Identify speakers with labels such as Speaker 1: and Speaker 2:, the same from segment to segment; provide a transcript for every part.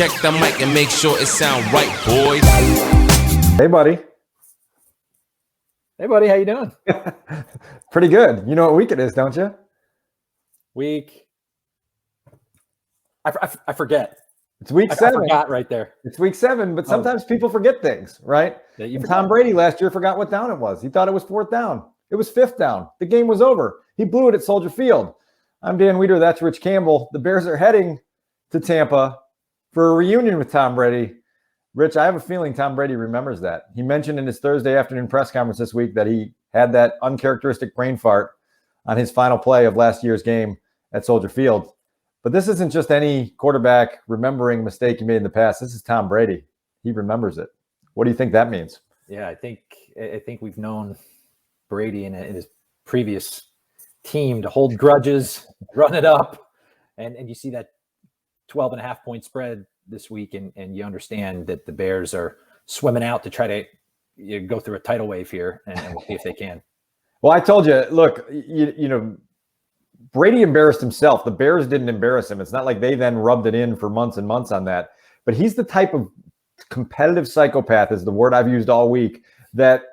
Speaker 1: Check the mic and make sure it sound right, boys.
Speaker 2: Hey, buddy.
Speaker 3: Hey, buddy. How you doing?
Speaker 2: Pretty good. You know what week it is, don't you?
Speaker 3: Week. I forget.
Speaker 2: It's week 7.
Speaker 3: I forgot right there.
Speaker 2: It's week 7, but sometimes people forget things, right? And Tom Brady last year forgot what down it was. He thought it was 4th down. It was 5th down. The game was over. He blew it at Soldier Field. I'm Dan Wiederer. That's Rich Campbell. The Bears are heading to Tampa for a reunion with Tom Brady. Rich, I have a feeling Tom Brady remembers that. He mentioned in his Thursday afternoon press conference this week that he had that uncharacteristic brain fart on his final play of last year's game at Soldier Field. But this isn't just any quarterback remembering a mistake he made in the past. This is Tom Brady. He remembers it. What do you think that means?
Speaker 3: Yeah, I think we've known Brady in his previous team to hold grudges, run it up, and you see that 12.5 point spread this week, and you understand that the Bears are swimming out to try to go through a tidal wave here, and we'll see if they can.
Speaker 2: Well, I told you, look, you know, Brady embarrassed himself. The Bears didn't embarrass him. It's not like they then rubbed it in for months and months on that. But he's the type of competitive psychopath, is the word I've used all week, that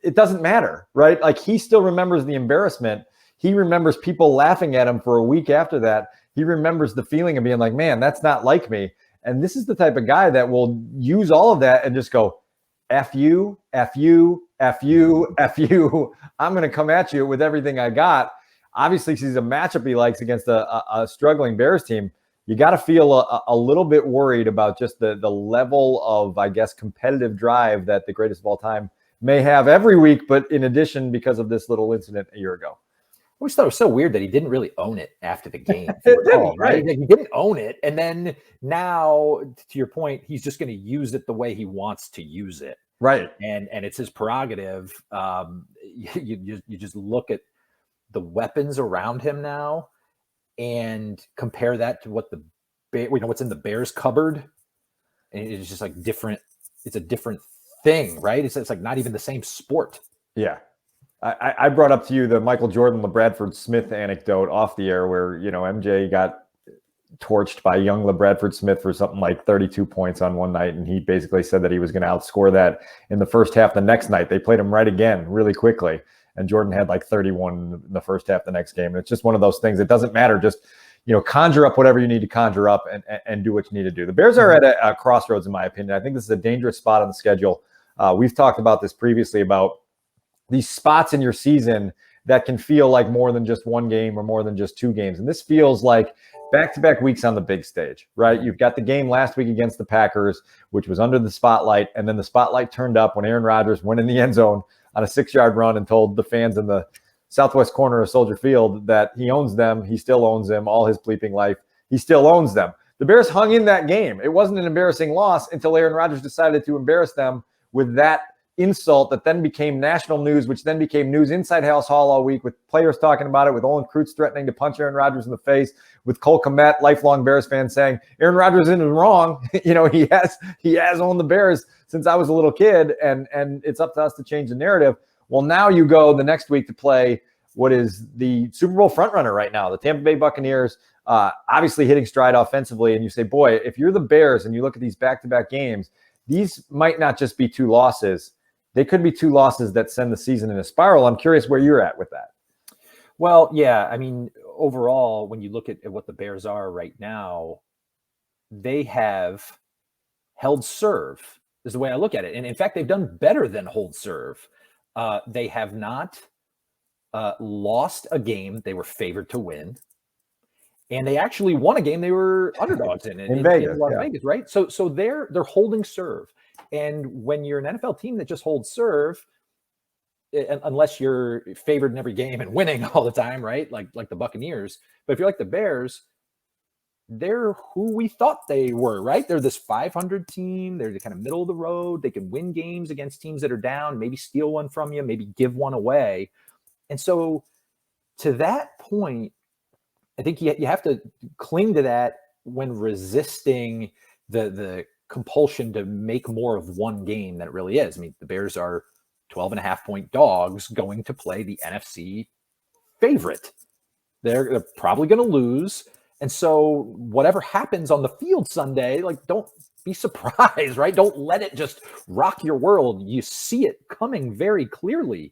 Speaker 2: it doesn't matter, right? Like, he still remembers the embarrassment. He remembers people laughing at him for a week after that. He remembers the feeling of being like, man, that's not like me. And this is the type of guy that will use all of that and just go, F you, F you, F you, F you. I'm going to come at you with everything I got. Obviously, he's a matchup he likes against a struggling Bears team. You got to feel a little bit worried about just the level of, I guess, competitive drive that the greatest of all time may have every week, but in addition, because of this little incident a year ago.
Speaker 3: I always thought it was so weird that he didn't really own it after the game.
Speaker 2: Right?
Speaker 3: Like, he didn't own it. And then now, to your point, he's just going to use it the way he wants to use it.
Speaker 2: Right.
Speaker 3: And it's his prerogative. You just look at the weapons around him now and compare that to what what's in the Bears cupboard. And it's just like different. It's a different thing, right? It's like not even the same sport.
Speaker 2: Yeah. I brought up to you the Michael Jordan, LeBradford Smith anecdote off the air where, you know, MJ got torched by young LeBradford Smith for something like 32 points on one night. And he basically said that he was going to outscore that in the first half the next night. They played him right again really quickly. And Jordan had like 31 in the first half the next game. And it's just one of those things. It doesn't matter. Just, you know, conjure up whatever you need to conjure up and do what you need to do. The Bears are at a crossroads, in my opinion. I think this is a dangerous spot on the schedule. We've talked about this previously about these spots in your season that can feel like more than just one game or more than just 2 games. And this feels like back-to-back weeks on the big stage, right? You've got the game last week against the Packers, which was under the spotlight, and then the spotlight turned up when Aaron Rodgers went in the end zone on a 6-yard run and told the fans in the southwest corner of Soldier Field that he owns them. He still owns them all his bleeping life. He still owns them. The Bears hung in that game. It wasn't an embarrassing loss until Aaron Rodgers decided to embarrass them with that insult that then became national news, which then became news inside House Hall all week, with players talking about it, with Olin Kreutz threatening to punch Aaron Rodgers in the face, with Cole Kmet, lifelong Bears fan, saying Aaron Rodgers isn't wrong. You know, he has owned the Bears since I was a little kid, and it's up to us to change the narrative. Well, now you go the next week to play what is the Super Bowl frontrunner right now, the Tampa Bay Buccaneers, obviously hitting stride offensively, and you say, boy, if you're the Bears and you look at these back-to-back games, these might not just be 2 losses. They could be 2 losses that send the season in a spiral. I'm curious where you're at with that.
Speaker 3: Well, yeah. I mean, overall, when you look at what the Bears are right now, they have held serve is the way I look at it. And in fact, they've done better than hold serve. They have not lost a game they were favored to win. And they actually won a game they were underdogs in
Speaker 2: Vegas,
Speaker 3: Vegas, right? So they're holding serve. And when you're an NFL team that just holds serve, unless you're favored in every game and winning all the time, right? Like the Buccaneers. But if you're like the Bears, they're who we thought they were, right? They're this 500 team. They're the kind of middle of the road. They can win games against teams that are down, maybe steal one from you, maybe give one away. And so to that point, I think you have to cling to that when resisting the compulsion to make more of one game than it really is. I mean, the Bears are 12.5 point dogs going to play the NFC favorite. They're probably going to lose. And so whatever happens on the field Sunday, like, don't be surprised, right? Don't let it just rock your world. You see it coming very clearly.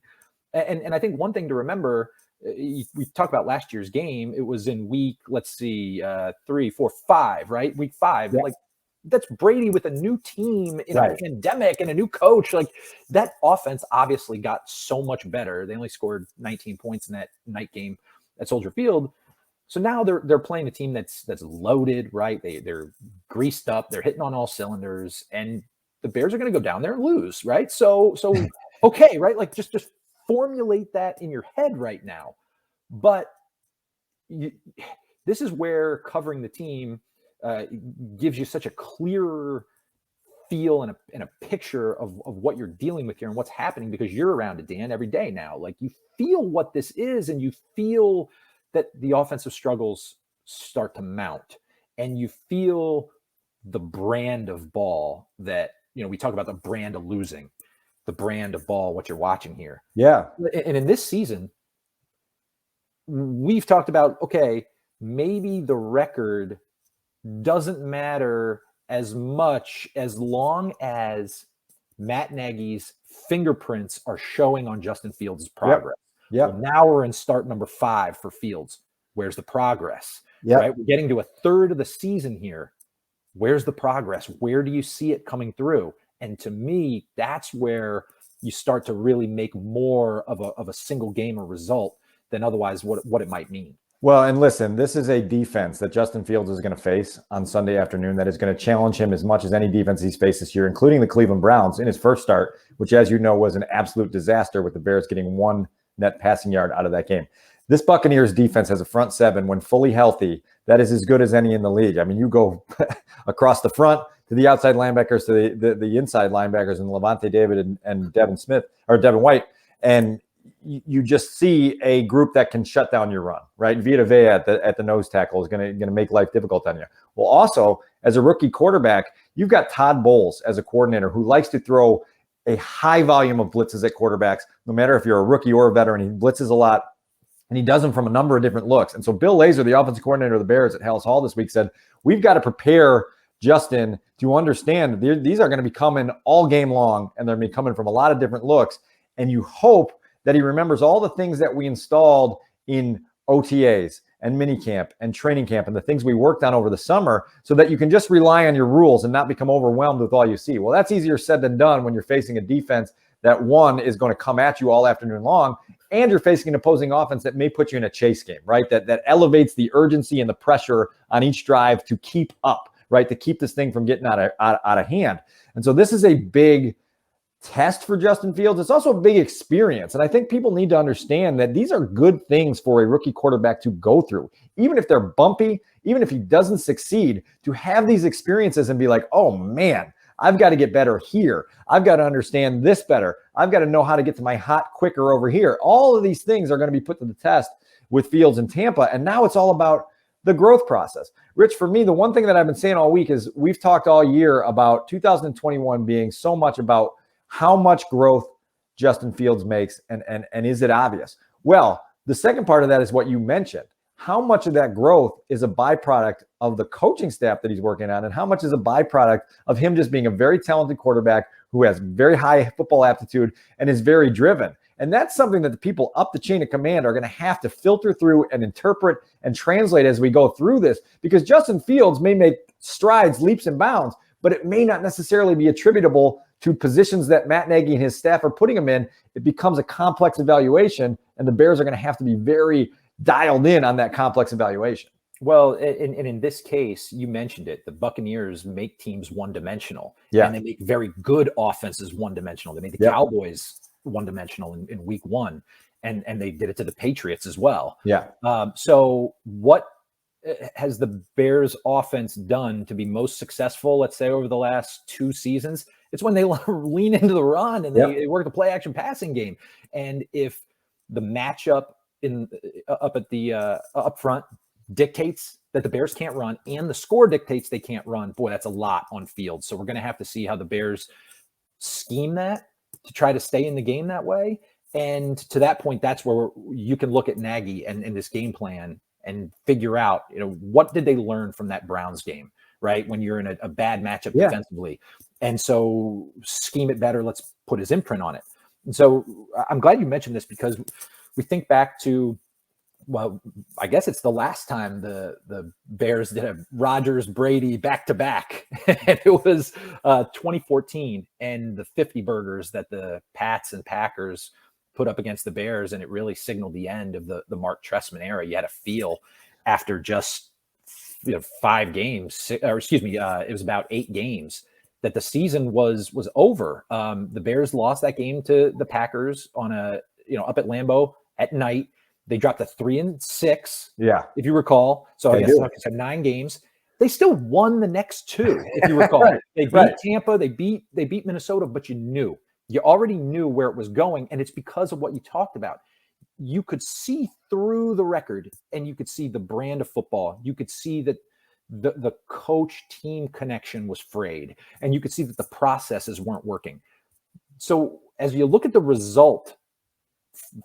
Speaker 3: And I think one thing to remember, we talked about last year's game. It was in week, let's see, 3, 4, 5, right? Week 5.
Speaker 2: Yeah.
Speaker 3: Like, that's Brady with a new team in a pandemic and a new coach. Like, that offense obviously got so much better. They only scored 19 points in that night game at Soldier Field. So now they're playing a team that's loaded, right? They're greased up, they're hitting on all cylinders, and the Bears are going to go down there and lose, right? So okay, right? Like, just formulate that in your head right now. But this is where covering the team gives you such a clear feel and a picture of what you're dealing with here and what's happening, because you're around it, Dan, every day now. Like, you feel what this is, and you feel that the offensive struggles start to mount, and you feel the brand of ball that, we talk about the brand of losing, the brand of ball, what you're watching here.
Speaker 2: Yeah.
Speaker 3: And in this season, we've talked about, okay, maybe the record doesn't matter as much as long as Matt Nagy's fingerprints are showing on Justin Fields' progress.
Speaker 2: Yeah.
Speaker 3: Well, now we're in start number 5 for Fields. Where's the progress?
Speaker 2: Yep.
Speaker 3: Right? We're getting to a third of the season here. Where's the progress? Where do you see it coming through? And to me, that's where you start to really make more of a single game or result than otherwise what it might mean.
Speaker 2: Well, and listen, this is a defense that Justin Fields is going to face on Sunday afternoon that is going to challenge him as much as any defense he's faced this year, including the Cleveland Browns in his first start, which, as you know, was an absolute disaster with the Bears getting 1 net passing yard out of that game. This Buccaneers defense has a front 7 when fully healthy that is as good as any in the league. I mean, you go across the front to the outside linebackers, to the inside linebackers, and Levante David and Devin White, and you just see a group that can shut down your run, right? Vita Vea at the nose tackle is going to make life difficult on you. Well, also, as a rookie quarterback, you've got Todd Bowles as a coordinator who likes to throw a high volume of blitzes at quarterbacks, no matter if you're a rookie or a veteran. He blitzes a lot, and he does them from a number of different looks. And so Bill Lazor, the offensive coordinator of the Bears at Hallis Hall this week, said, we've got to prepare Justin to understand these are going to be coming all game long, and they're going to be coming from a lot of different looks. And you hope that he remembers all the things that we installed in OTAs and minicamp and training camp and the things we worked on over the summer, so that you can just rely on your rules and not become overwhelmed with all you see. Well, that's easier said than done when you're facing a defense that, one, is going to come at you all afternoon long, and you're facing an opposing offense that may put you in a chase game, right? That elevates the urgency and the pressure on each drive to keep up, right? To keep this thing from getting out of hand. And so this is a big test for Justin Fields. It's also a big experience. And I think people need to understand that these are good things for a rookie quarterback to go through. Even if they're bumpy, even if he doesn't succeed, to have these experiences and be like, oh man, I've got to get better here. I've got to understand this better. I've got to know how to get to my hot quicker over here. All of these things are going to be put to the test with Fields in Tampa. And now it's all about the growth process. Rich, for me, the one thing that I've been saying all week is we've talked all year about 2021 being so much about how much growth Justin Fields makes, and is it obvious? Well, the second part of that is what you mentioned. How much of that growth is a byproduct of the coaching staff that he's working on, and how much is a byproduct of him just being a very talented quarterback who has very high football aptitude and is very driven? And that's something that the people up the chain of command are going to have to filter through and interpret and translate as we go through this, because Justin Fields may make strides, leaps and bounds, but it may not necessarily be attributable to positions that Matt Nagy and his staff are putting him in. It becomes a complex evaluation, and the Bears are going to have to be very dialed in on that complex evaluation.
Speaker 3: Well, and in this case, you mentioned it, the Buccaneers make teams one-dimensional.
Speaker 2: Yeah.
Speaker 3: And they make very good offenses one-dimensional. They made the Cowboys one-dimensional in week 1, and they did it to the Patriots as well.
Speaker 2: Yeah.
Speaker 3: So what has the Bears offense done to be most successful, let's say, over the last 2 seasons? It's when they lean into the run and they work the play action passing game. And if the matchup up front dictates that the Bears can't run, and the score dictates they can't run, boy, that's a lot on field. So we're going to have to see how the Bears scheme that to try to stay in the game that way. And to that point, that's where you can look at Nagy and this game plan and figure out, what did they learn from that Browns game, right? When you're in a bad matchup defensively. And so scheme it better. Let's put his imprint on it. And so I'm glad you mentioned this, because we think back to, well, I guess it's the last time the Bears did a Rodgers Brady back-to-back. And it was 2014, and the 50 burgers that the Pats and Packers put up against the Bears, and it really signaled the end of the Mark Trestman era. You had a feel after just 5 games, or excuse me, it was about 8 games, that the season was over. The Bears lost that game to the Packers on up at Lambeau at night. They dropped to 3-6.
Speaker 2: Yeah.
Speaker 3: If you recall. So I guess it's 9 games. They still won the next 2, if you recall. They beat Tampa, they beat Minnesota, but you already knew where it was going. And it's because of what you talked about. You could see through the record, and you could see the brand of football. You could see that the coach team connection was frayed, and you could see that the processes weren't working. So as you look at the result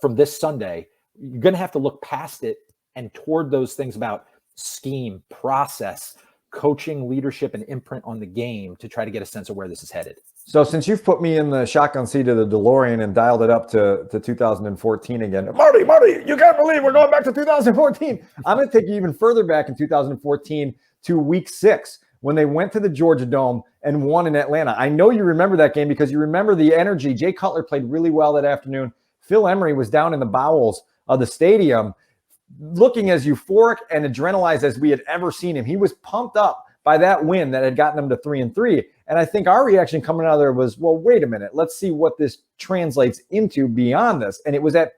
Speaker 3: from this Sunday, you're going to have to look past it and toward those things about scheme, process, coaching, leadership, and imprint on the game to try to get a sense of where this is headed.
Speaker 2: So since you've put me in the shotgun seat of the DeLorean and dialed it up to 2014 again, Marty, you can't believe we're going back to 2014. I'm going to take you even further back in 2014 to week 6, when they went to the Georgia Dome and won in Atlanta. I know you remember that game because you remember the energy. Jay Cutler played really well that afternoon. Phil Emery was down in the bowels of the stadium, looking as euphoric and adrenalized as we had ever seen him. He was pumped up by that win that had gotten them to 3-3. And I think our reaction coming out of there was, well, wait a minute, let's see what this translates into beyond this. And it was at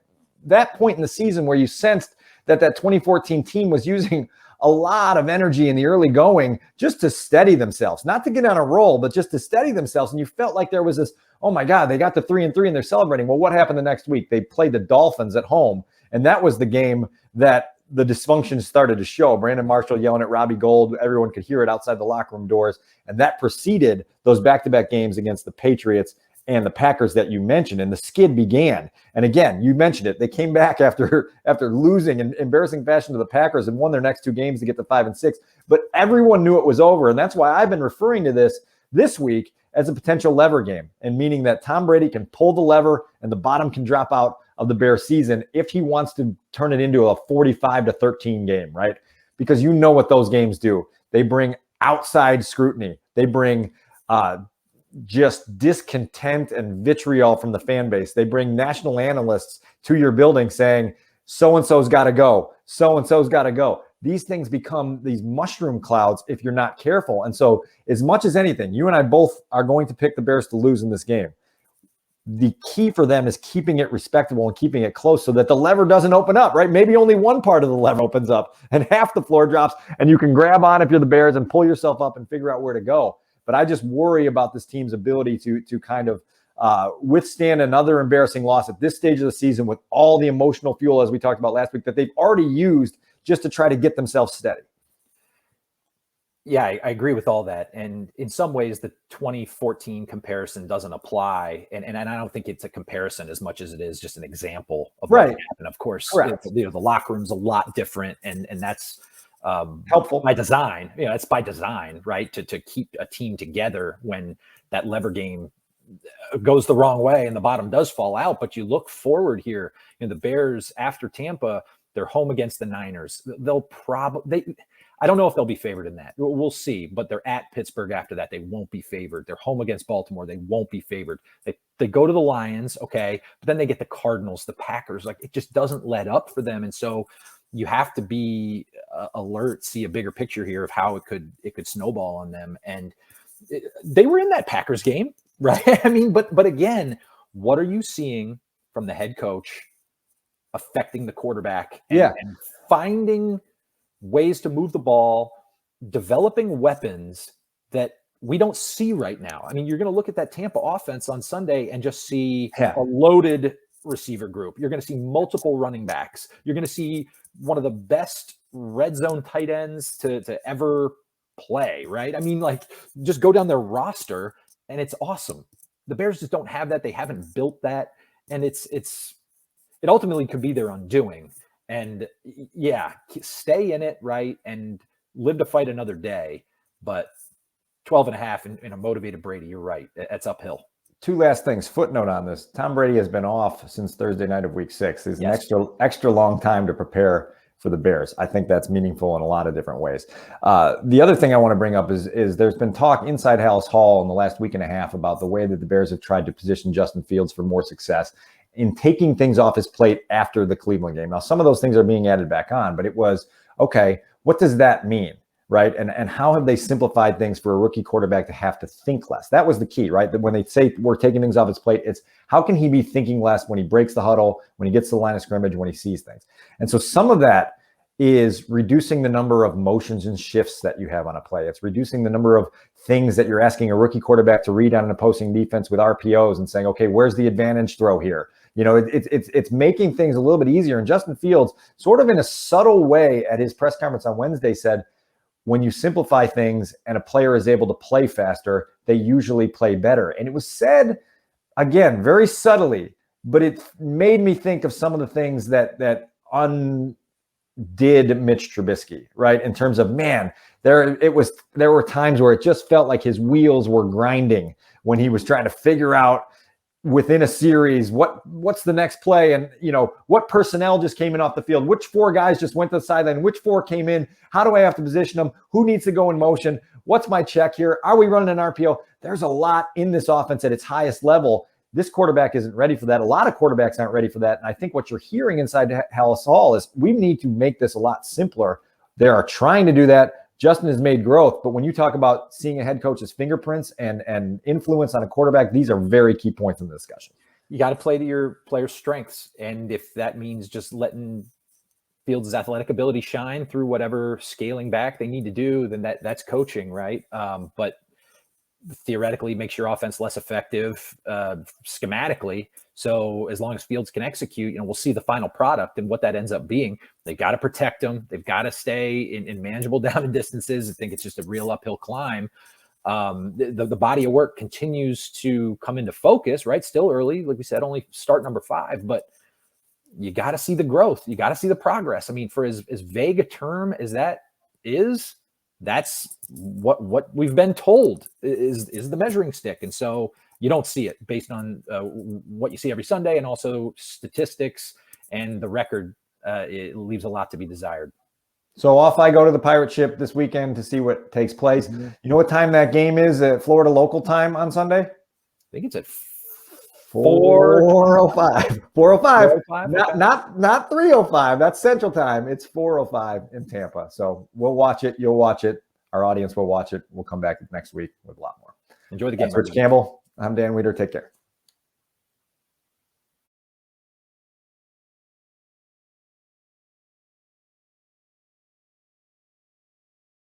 Speaker 2: that point in the season where you sensed that 2014 team was using a lot of energy in the early going just to steady themselves, not to get on a roll, but just to steady themselves. And you felt like there was this, oh my God, they got to 3-3 and they're celebrating. Well, what happened the next week? They played the Dolphins at home. And that was the game that the dysfunction started to show. Brandon Marshall yelling at Robbie Gould. Everyone could hear it outside the locker room doors. And that preceded those back-to-back games against the Patriots and the Packers that you mentioned. And the skid began. And again, you mentioned it. They came back after losing in embarrassing fashion to the Packers and won their next 2 games to get to 5-6. But everyone knew it was over. And that's why I've been referring to this week as a potential lever game, and meaning that Tom Brady can pull the lever and the bottom can drop out of the Bears season if he wants to turn it into a 45-13 game, right? Because you know what those games do. They bring outside scrutiny. They bring just discontent and vitriol from the fan base. They bring national analysts to your building saying, so-and-so's got to go. So-and-so's got to go. These things become these mushroom clouds if you're not careful. And so as much as anything, you and I both are going to pick the Bears to lose in this game. The key for them is keeping it respectable and keeping it close so that the lever doesn't open up, right? Maybe only one part of the lever opens up and half the floor drops, and you can grab on if you're the Bears and pull yourself up and figure out where to go. But I just worry about this team's ability to kind of withstand another embarrassing loss at this stage of the season with all the emotional fuel, as we talked about last week, that they've already used just to try to get themselves steady.
Speaker 3: Yeah, I agree with all that. And in some ways, the 2014 comparison doesn't apply. And I don't think it's a comparison as much as it is just an example of what happened. Of course, the locker room's a lot different. And that's
Speaker 2: helpful
Speaker 3: by design. It's by design, right? To keep a team together when that lever game goes the wrong way and the bottom does fall out. But you look forward here, the Bears after Tampa, they're home against the Niners. I don't know if they'll be favored in that. We'll see. But they're at Pittsburgh after that. They won't be favored. They're home against Baltimore. They won't be favored. They go to the Lions, okay, but then they get the Cardinals, the Packers. Like, it just doesn't let up for them. And so you have to be alert, see a bigger picture here of how it could snowball on them. And they were in that Packers game, right? I mean, but again, what are you seeing from the head coach affecting the quarterback and finding ways to move the ball, developing weapons that we don't see right now? I mean, you're going to look at that Tampa offense on Sunday and just see a loaded receiver group. You're going to see multiple running backs. You're going to see one of the best red zone tight ends to ever play, right? I mean, like, just go down their roster and it's awesome. The Bears just don't have that. They haven't built that. And it ultimately could be their undoing. And yeah, stay in it, right? And live to fight another day. But 12.5 in a motivated Brady, you're right. That's uphill.
Speaker 2: Two last things. Footnote on this. Tom Brady has been off since Thursday night of week 6. There's
Speaker 3: Yes.
Speaker 2: an extra long time to prepare for the Bears. I think that's meaningful in a lot of different ways. The other thing I want to bring up is there's been talk inside Hallis Hall in the last week and a half about the way that the Bears have tried to position Justin Fields for more success in taking things off his plate after the Cleveland game. Now, some of those things are being added back on, but it was, okay, what does that mean? Right. And how have they simplified things for a rookie quarterback to have to think less? That was the key, right? That when they say we're taking things off his plate, it's how can he be thinking less when he breaks the huddle, when he gets to the line of scrimmage, when he sees things. And so some of that is reducing the number of motions and shifts that you have on a play. It's reducing the number of things that you're asking a rookie quarterback to read on an opposing defense with RPOs and saying, okay, where's the advantage throw here? You know, it's making things a little bit easier. And Justin Fields, sort of in a subtle way at his press conference on Wednesday, said, when you simplify things and a player is able to play faster, they usually play better. And it was said, again, very subtly, but it made me think of some of the things that undid Mitch Trubisky, right? In terms of, man, there were times where it just felt like his wheels were grinding when he was trying to figure out within a series what's the next play, and what personnel just came in off the field, which 4 guys just went to the sideline, which 4 came in, how do I have to position them, who needs to go in motion, what's my check here, are we running an RPO? There's a lot in this offense at its highest level. This quarterback isn't ready for that. A lot of quarterbacks aren't ready for that. And I think what you're hearing inside Hallis Hall is we need to make this a lot simpler. They are trying to do that. Justin has made growth, but when you talk about seeing a head coach's fingerprints and influence on a quarterback, these are very key points in the discussion.
Speaker 3: You got to play to your players' strengths. And if that means just letting Fields' athletic ability shine through whatever scaling back they need to do, then that's coaching, right? But theoretically makes your offense less effective schematically. So as long as Fields can execute, we'll see the final product and what that ends up being. They've got to protect him. They've got to stay in manageable down and distances. I think it's just a real uphill climb. The body of work continues to come into focus, right? Still early, like we said, only start number 5, but you got to see the growth. You got to see the progress. I mean, for as vague a term as that is, that's what we've been told is the measuring stick. And so you don't see it based on what you see every Sunday, and also statistics and the record. It leaves a lot to be desired.
Speaker 2: So off I go to the pirate ship this weekend to see what takes place. Mm-hmm. You know what time that game is at Florida local time on Sunday? I
Speaker 3: think it's at
Speaker 2: 4:05.
Speaker 3: 4:05.
Speaker 2: Not 3:05. That's Central Time. It's 4:05 in Tampa. So we'll watch it. You'll watch it. Our audience will watch it. We'll come back next week with a lot more.
Speaker 3: Enjoy the game.
Speaker 2: That's Rich Campbell. I'm Dan Wiederer. Take care.